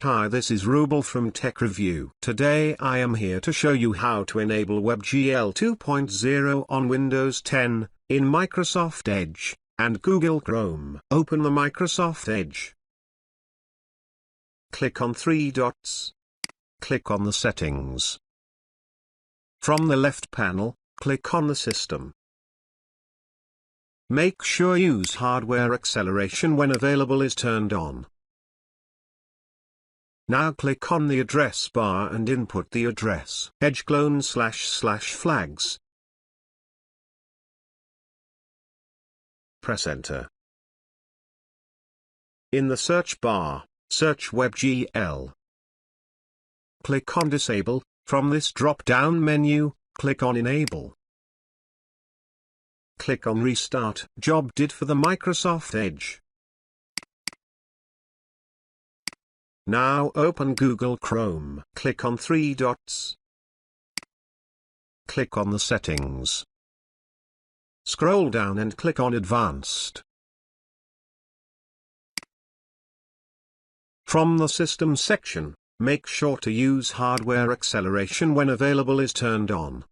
Hi, this is Rubel from Tech Review. Today I am here to show you how to enable WebGL 2.0 on Windows 10, in Microsoft Edge, and Google Chrome. Open the Microsoft Edge. Click on three dots. Click on the settings. From the left panel, click on the system. Make sure use hardware acceleration when available is turned on. Now click on the address bar and input the address //flags. Press enter. In the search bar, search WebGL. Click on Disable. From this drop-down menu, click on Enable. Click on Restart. Job did for the Microsoft Edge. Now open Google Chrome. Click on three dots. Click on the settings. Scroll down and click on Advanced. From the System section, make sure to use hardware acceleration when available is turned on.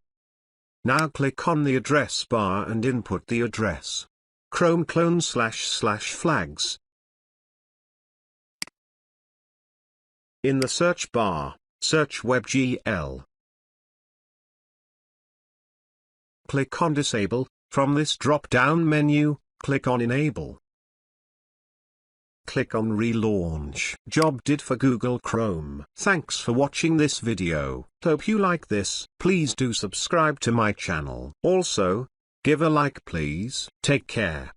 Now click on the address bar and input the address. Chrome clone //flags. In the search bar, search WebGL. Click on Disable. From this drop-down menu, click on Enable. Click on Relaunch. Job did for Google Chrome. Thanks for watching this video. Hope you like this. Please do subscribe to my channel. Also, give a like please. Take care.